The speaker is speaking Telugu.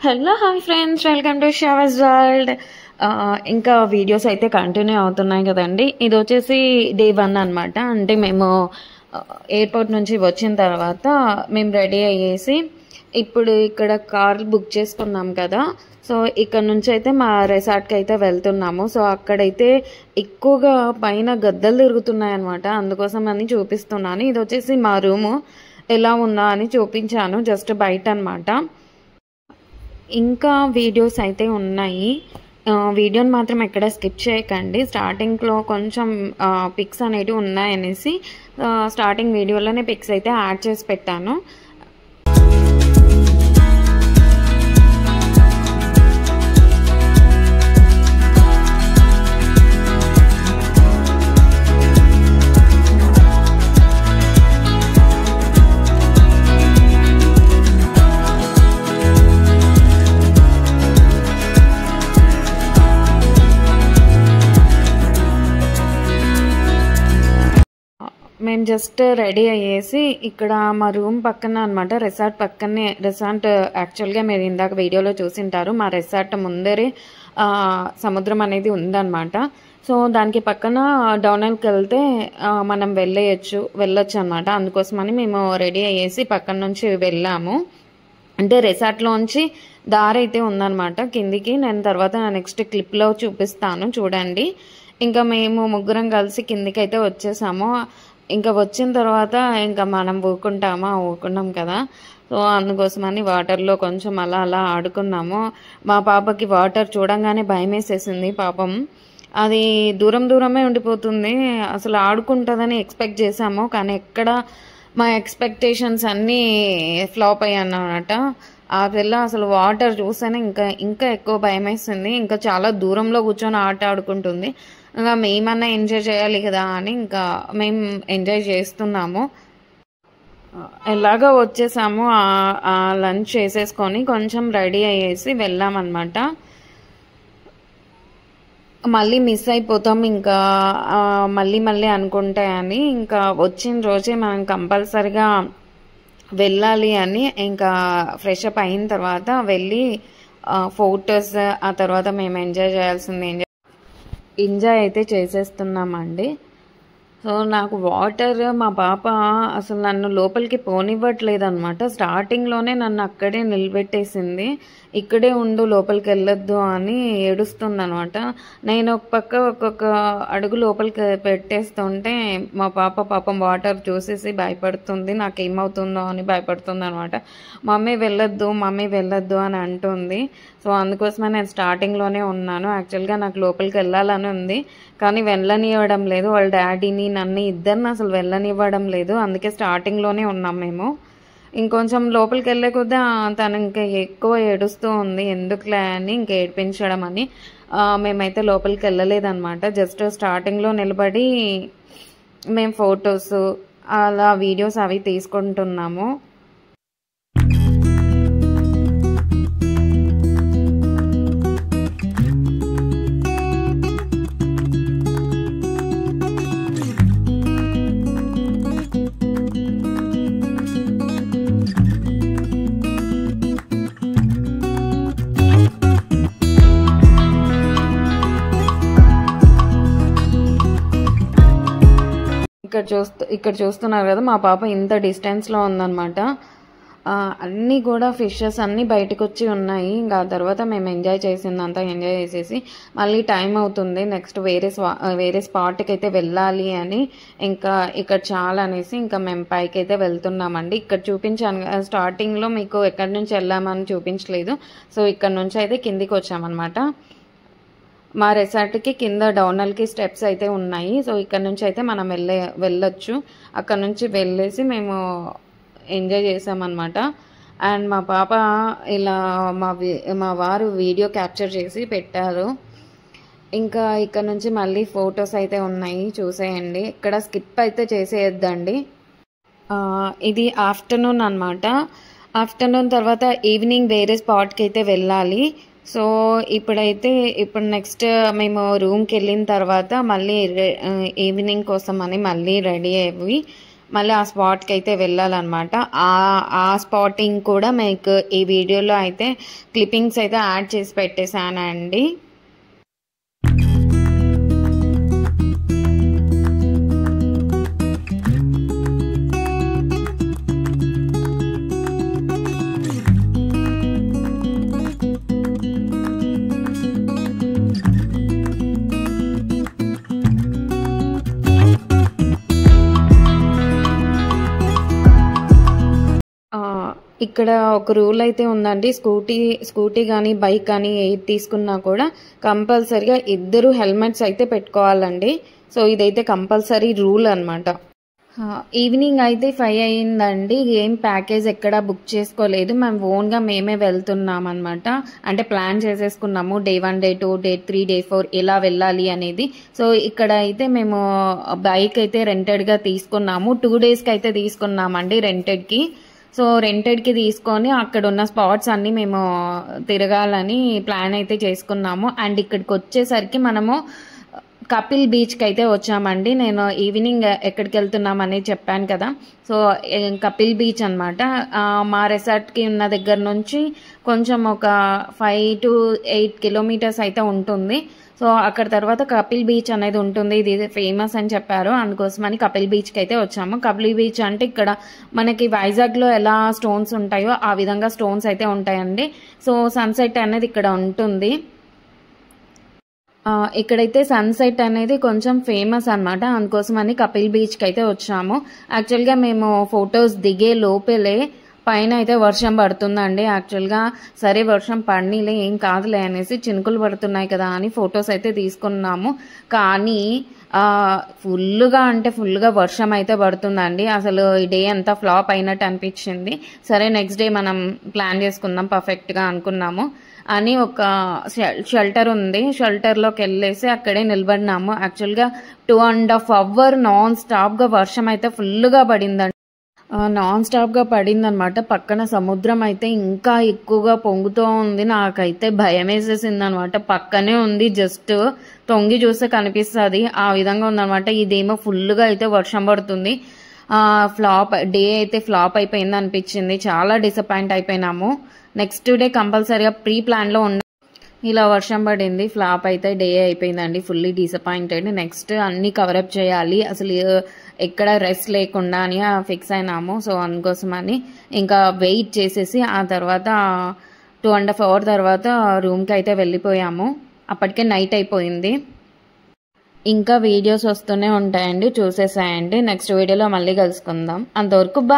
Hello hi friends, welcome to షావస్ వరల్డ్. ఇంకా వీడియోస్ అయితే కంటిన్యూ అవుతున్నాయి కదండి. ఇది వచ్చేసి డే 1 అనమాట. అంటే మేము ఎయిర్పోర్ట్ నుంచి వచ్చిన తర్వాత మేము రెడీ అయ్యేసి ఇప్పుడు ఇక్కడ కార్ బుక్ చేసుకున్నాం కదా. సో ఇక్కడ నుంచి అయితే మా రిసార్ట్కి అయితే వెళ్తున్నాము. సో అక్కడైతే ఎక్కువగా పైన గద్దలు తిరుగుతున్నాయి అనమాట. అందుకోసం అని చూపిస్తున్నాను. ఇది వచ్చేసి మా రూము ఎలా ఉందా అని చూపించాను, జస్ట్ బయట అనమాట. ఇంకా వీడియోస్ అయితే ఉన్నాయి. వీడియోని మాత్రం ఎక్కడ స్కిప్ చేయకండి. స్టార్టింగ్లో కొంచెం పిక్స్ అనేవి ఉన్నాయనేసి స్టార్టింగ్ వీడియోలోనే పిక్స్ అయితే యాడ్ చేసి పెట్టాను. మేము జస్ట్ రెడీ అయ్యేసి ఇక్కడ మా రూమ్ పక్కన అనమాట, రిసార్ట్ పక్కనే. రిసార్ట్ యాక్చువల్గా మీరు ఇందాక వీడియోలో చూసింటారు. మా రిసార్ట్ ముందరే సముద్రం అనేది ఉందన్నమాట. సో దానికి పక్కన డౌన్కి వెళ్తే మనం వెళ్ళొచ్చు అనమాట. అందుకోసమని మేము రెడీ అయ్యేసి పక్కన నుంచి వెళ్ళాము. అంటే రిసార్ట్లోంచి దారి అయితే ఉందన్నమాట కిందికి. నేను తర్వాత నెక్స్ట్ క్లిప్లో చూపిస్తాను, చూడండి. ఇంకా మేము ముగ్గురం కలిసి కిందికి అయితే వచ్చేసాము. ఇంకా వచ్చిన తర్వాత ఇంకా మనం ఊరుకున్నాం కదా. సో అందుకోసమని వాటర్లో కొంచెం అలా అలా ఆడుకున్నాము. మా పాపకి వాటర్ చూడంగానే భయం వేసేసింది పాపం. అది దూరమే ఉండిపోతుంది. అసలు ఆడుకుంటుందని ఎక్స్పెక్ట్ చేసాము, కానీ ఎక్కడ మా ఎక్స్పెక్టేషన్స్ అన్నీ ఫ్లాప్ అయ్యాయన్నమాట. ఆ పిల్ల అసలు వాటర్ చూస్తేనే ఇంకా ఎక్కువ భయం వేస్తుంది. ఇంకా చాలా దూరంలో కూర్చొని ఆట ఆడుకుంటుంది. ఇంకా మేమన్నా ఎంజాయ్ చేయాలి కదా అని ఇంకా మేము ఎంజాయ్ చేస్తున్నాము. ఎలాగో వచ్చేసాము. లంచ్ చేసేసుకొని కొంచెం రెడీ అయ్యేసి వెళ్ళామన్నమాట. మళ్ళీ మిస్ అయిపోతాం ఇంకా మళ్ళీ అనుకుంటే అని ఇంకా వచ్చిన రోజే మనం కంపల్సరిగా వెళ్ళాలి అని ఇంకా ఫ్రెష్ అప్ అయిన తర్వాత వెళ్ళి ఫోటోస్, ఆ తర్వాత మేము ఎంజాయ్ చేయాల్సింది ఎంజాయ్ అయితే చేసేస్తున్నామండి. సో నాకు వాటర్, మా పాప అసలు నన్ను లోపలికి పోనివ్వట్లేదు అనమాట. స్టార్టింగ్లోనే నన్ను అక్కడే నిలబెట్టేసింది. ఇక్కడే ఉండు, లోపలికి వెళ్ళొద్దు అని ఏడుస్తుంది అనమాట. నేను ఒక్కొక్క అడుగు లోపలికి పెట్టేస్తుంటే మా పాపం వాటర్ చూసేసి భయపడుతుంది. నాకేమవుతుందో అని భయపడుతుంది అనమాట. మమ్మీ వెళ్ళొద్దు అని అంటుంది. సో అందుకోసమే నేను స్టార్టింగ్లోనే ఉన్నాను. యాక్చువల్గా నాకు లోపలికి వెళ్ళాలని ఉంది, కానీ వెళ్ళనివ్వడం లేదు. వాళ్ళ డాడీని నన్ను ఇద్దరిని అసలు వెళ్ళనివ్వడం లేదు. అందుకే స్టార్టింగ్లోనే ఉన్నాం మేము. ఇంకొంచెం లోపలికి వెళ్ళే కొద్దీ తను ఇంకా ఎక్కువ ఏడుస్తూ ఉంది. ఎందుకులే అని ఇంకా ఏడిపించడం అని మేమైతే లోపలికి వెళ్ళలేదన్నమాట. జస్ట్ స్టార్టింగ్లో నిలబడి మేము ఫొటోస్ అలా వీడియోస్ అవి తీసుకుంటున్నాము. ఇక్కడ చూస్తున్నారు కదా, మా పాప ఇంత డిస్టెన్స్లో ఉందన్నమాట. అన్నీ కూడా ఫిషెస్ అన్నీ బయటకు వచ్చి ఉన్నాయి. ఇంకా ఆ తర్వాత మేము ఎంజాయ్ చేసిందంతా ఎంజాయ్ చేసేసి మళ్ళీ టైం అవుతుంది, నెక్స్ట్ వేరే స్పాట్కి అయితే వెళ్ళాలి అని ఇంకా ఇక్కడ చాలా అనేసి ఇంకా మేము పైకి అయితే వెళ్తున్నామండి. ఇక్కడ చూపించాను స్టార్టింగ్లో, మీకు ఎక్కడి నుంచి వెళ్ళామని చూపించలేదు. సో ఇక్కడ నుంచి అయితే కిందికి వచ్చామన్నమాట. మా రిసార్ట్కి కింద డౌనల్కి స్టెప్స్ అయితే ఉన్నాయి. సో ఇక్కడ నుంచి అయితే మనం వెళ్ళొచ్చు. అక్కడ నుంచి వెళ్ళేసి మేము ఎంజాయ్ చేసామన్నమాట. అండ్ మా పాప ఇలా మా వారు వీడియో క్యాప్చర్ చేసి పెట్టారు. ఇంకా ఇక్కడ నుంచి మళ్ళీ ఫొటోస్ అయితే ఉన్నాయి, చూసేయండి. ఇక్కడ స్కిప్ అయితే చేసేయద్దండి. ఇది ఆఫ్టర్నూన్ అనమాట. ఆఫ్టర్నూన్ తర్వాత ఈవినింగ్ వేరే స్పాట్కి అయితే వెళ్ళాలి. సో ఇప్పుడు నెక్స్ట్ మేము రూమ్కి వెళ్ళిన తర్వాత మళ్ళీ ఈవినింగ్ కోసం అని మళ్ళీ రెడీ అయ్యి మళ్ళీ ఆ స్పాట్కి అయితే వెళ్ళాలన్నమాట. ఆ స్పాటింగ్ కూడా మీకు ఈ వీడియోలో అయితే క్లిప్పింగ్స్ అయితే యాడ్ చేసి పెట్టేశానండి. ఇక్కడ ఒక రూల్ అయితే ఉందండి. స్కూటీ కానీ బైక్ కానీ ఏది తీసుకున్నా కూడా కంపల్సరిగా ఇద్దరు హెల్మెట్స్ అయితే పెట్టుకోవాలండి. సో ఇదైతే కంపల్సరీ రూల్ అనమాట. ఈవినింగ్ అయితే 5 అయ్యిందండి. ఏం ప్యాకేజ్ ఎక్కడ బుక్ చేసుకోలేదు, మేము ఓన్గా మేమే వెళ్తున్నాం అనమాట. అంటే ప్లాన్ చేసేసుకున్నాము డే 1 డే 2 డే 3 డే 4 ఎలా వెళ్ళాలి అనేది. సో ఇక్కడ అయితే మేము బైక్ అయితే రెంటెడ్గా తీసుకున్నాము. 2 డేస్కి అయితే తీసుకున్నామండి రెంటెడ్కి. సో రెంటెడ్కి తీసుకొని అక్కడ ఉన్న స్పాట్స్ అన్నీ మేము తిరగాలని ప్లాన్ అయితే చేసుకున్నాము. అండ్ ఇక్కడికి వచ్చేసరికి మనము కపిల్ బీచ్కి అయితే వచ్చామండి. నేను ఈవినింగ్ ఎక్కడికి వెళ్తున్నాం అనేది చెప్పాను కదా. సో కపిల్ బీచ్ అనమాట. మా రిసార్ట్కి ఉన్న దగ్గర నుంచి కొంచెం ఒక 5 to 8 కిలోమీటర్స్ అయితే ఉంటుంది. సో అక్కడ తర్వాత కపిల్ బీచ్ అనేది ఉంటుంది. ఇది ఫేమస్ అని చెప్పారు, అందుకోసమని కపిల్ బీచ్కి అయితే వచ్చాము. కపిల్ బీచ్ అంటే ఇక్కడ మనకి వైజాగ్లో ఎలా స్టోన్స్ ఉంటాయో ఆ విధంగా స్టోన్స్ అయితే ఉంటాయండి. సో సన్సెట్ అనేది ఇక్కడ ఉంటుంది. ఇక్కడైతే సన్సెట్ అనేది కొంచెం ఫేమస్ అనమాట, అందుకోసమని కపిల్ బీచ్కి అయితే వచ్చాము. యాక్చువల్గా మేము ఫొటోస్ దిగే లోపలే పైన అయితే వర్షం పడుతుందండి. యాక్చువల్గా సరే వర్షం పడినీలే ఏం కాదులే అనేసి చినుకులు పడుతున్నాయి కదా అని ఫొటోస్ అయితే తీసుకున్నాము. కానీ ఫుల్గా వర్షం అయితే పడుతుందండి. అసలు ఈ డే అంతా ఫ్లాప్ అయినట్టు అనిపించింది. సరే నెక్స్ట్ డే మనం ప్లాన్ చేసుకుందాం పర్ఫెక్ట్గా అనుకున్నాము అని ఒక షెల్టర్ ఉంది, షెల్టర్లోకి వెళ్ళేసి అక్కడే నిలబడినాము. యాక్చువల్గా 2.5 hours నాన్ స్టాప్గా వర్షం అయితే ఫుల్గా పడిందండి. నాన్ స్టాప్గా పడిందనమాట. పక్కన సముద్రం అయితే ఇంకా ఎక్కువగా పొంగుతూ ఉంది. నాకైతే భయం వేసేసింది అనమాట. పక్కనే ఉంది, జస్ట్ తొంగి చూస్తే కనిపిస్తుంది, ఆ విధంగా ఉందనమాట. ఇదేమో ఫుల్గా అయితే వర్షం పడుతుంది. డే అయితే ఫ్లాప్ అయిపోయింది అనిపించింది. చాలా డిసప్పాయింట్ అయిపోయినాము. నెక్స్ట్ డే కంపల్సరీగా ప్రీ ప్లాన్లో ఉన్న ఇలా వర్షం పడింది, ఫ్లాప్ అయితే డే అయిపోయిందండి. Fully disappointed. నెక్స్ట్ అన్ని కవరప్ చేయాలి, అసలు ఎక్కడ రెస్ట్ లేకుండా అని ఫిక్స్ అయినాము. సో అందుకోసమని ఇంకా వెయిట్ చేసేసి ఆ తర్వాత 2.5 hours తర్వాత రూమ్కి అయితే వెళ్ళిపోయాము. అప్పటికే నైట్ అయిపోయింది. ఇంకా వీడియోస్ వస్తూనే ఉంటాయండి, చూసేసాయండి. నెక్స్ట్ వీడియోలో మళ్ళీ కలుసుకుందాం. అంతవరకు బాయ్.